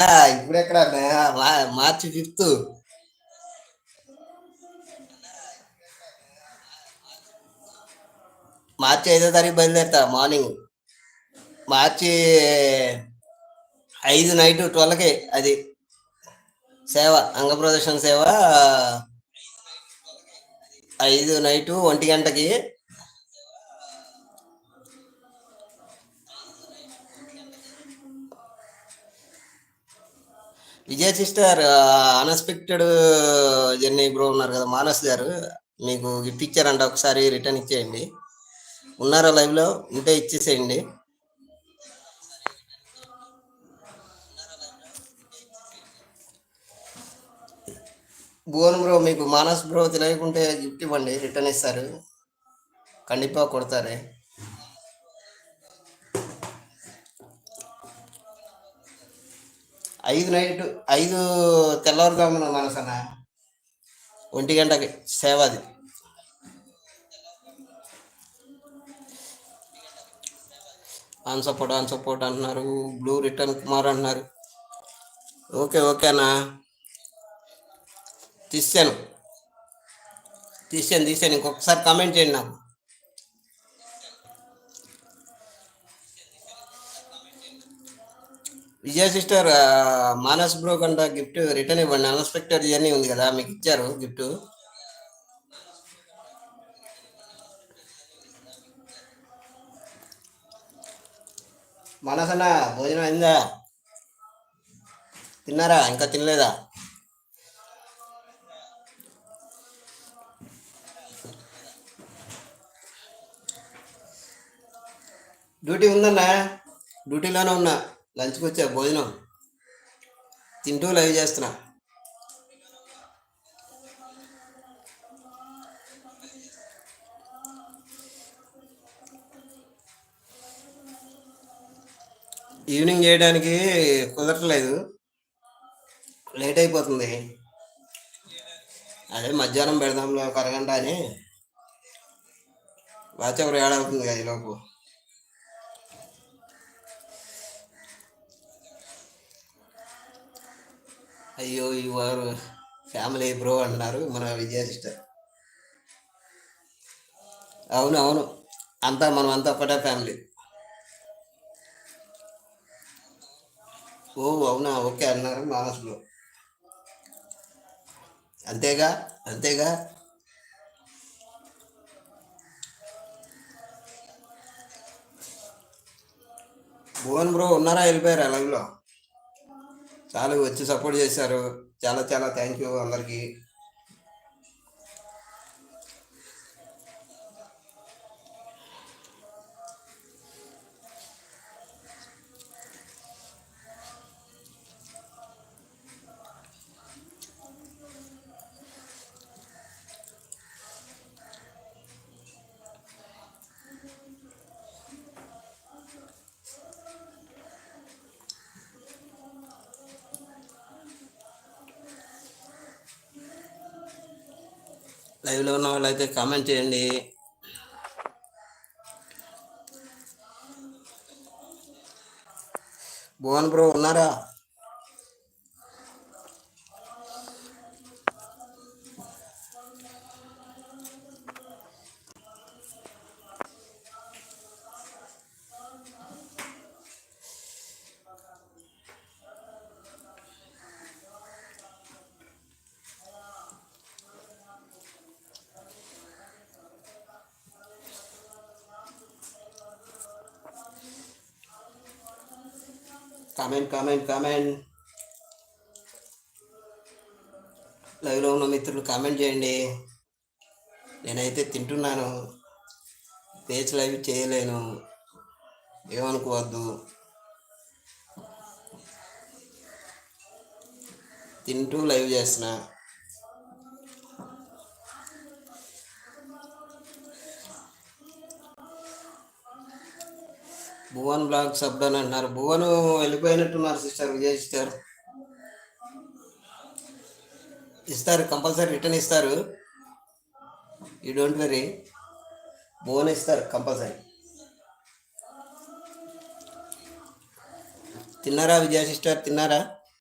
ఇప్పుడు ఎక్కడ మార్చి 5th. మార్చి 5వ తారీఖు బయలుదేరుతా మార్నింగ్. మార్చి 5 నైట్ 12కి అది సేవ, అంగప్రదర్శన సేవ. 5 నైటు 1 గంటకి. Vijay sister unexpected journey bro ఉన్నారు కదా, మానస్ గారు మీకు గిఫ్ట్ ఇచ్చారంట, ఒకసారి రిటర్న్ ఇచ్చేయండి. ఉన్నారా లైవ్లో? ఉంటే ఇచ్చేసేయండి. భువన్ బ్రో మీకు మానస్ బ్రో తెలియకుంటే గిఫ్ట్ ఇవ్వండి, రిటర్న్ ఇస్తారు, కండిపా కొడతారే. 5 నైట్ 5 తెల్లవారుజామున మనసన 1 గంటకి సేవ అది. అన్సపోర్ట్ అంటున్నారు. బ్లూ రిటర్న్ కుమార్ అంటున్నారు. ఓకే ఓకే అన్న, తీసాను. ఇంకొకసారి కామెంట్ చేయండి నాకు. విజయ సిస్టర్ మానస్ బ్రో కంట గిఫ్ట్ రిటర్న్ ఇవ్వండి. అన్ఎక్స్పెక్టెడ్ జర్నీ ఉంది కదా, మీకు ఇచ్చారు గిఫ్ట్. మానస్ అన్న భోజనం అయిందా? తిన్నారా? ఇంకా తినలేదా? డ్యూటీ ఉందన్నా, డ్యూటీలోనే ఉన్నా. లంచ్కి వచ్చా, భోజనం తింటూ లైవ్ చేస్తున్నా. ఈవినింగ్ చేయడానికి కుదరట్లేదు, లేట్ అయిపోతుంది. అదే మధ్యాహ్నం పెడదాంలో ఒక అరగంట అని. వాచ్ ఎవరు ఏడవుతుంది కదా ఈలోపు. అయ్యో వారు ఫ్యామిలీ బ్రో అంటున్నారు మన విజయ సిస్టర్. అవును, అంతా మనం అంతా ఒకటే ఫ్యామిలీ. ఓ అవునా, ఓకే అన్నారు మానస్ బ్రో. అంతేగా. భువన్ బ్రో ఉన్నారా, వెళ్ళిపోయారా లైవ్లో? చాలా వచ్చి సపోర్ట్ చేశారు, చాలా చాలా థ్యాంక్ యూ అందరికీ. లైవ్లో ఉన్న వాళ్ళు అయితే కామెంట్ చేయండి. భువన్ బ్రో ఉన్నారా? కామెంట్. లైవ్లో ఉన్న మిత్రులు కామెంట్ చేయండి. నేనైతే తింటున్నాను, పేజ్ లైవ్ చేయలేను, ఏమనుకోవద్దు. తింటూ లైవ్ చేస్తున్నా. భువన్ బ్లాగ్ సబ్ అని అంటున్నారు. భువన్ వెళ్ళిపోయినట్టున్నారు సిస్టర్, విజయ్ సిస్టర్. ఇస్తారు, కంపల్సరీ రిటర్న్ ఇస్తారు, యూ డోంట్ వెరీ. భువన్ ఇస్తారు కంపల్సరీ. తిన్నారా విజయ్ సిస్టర్, తిన్నారా?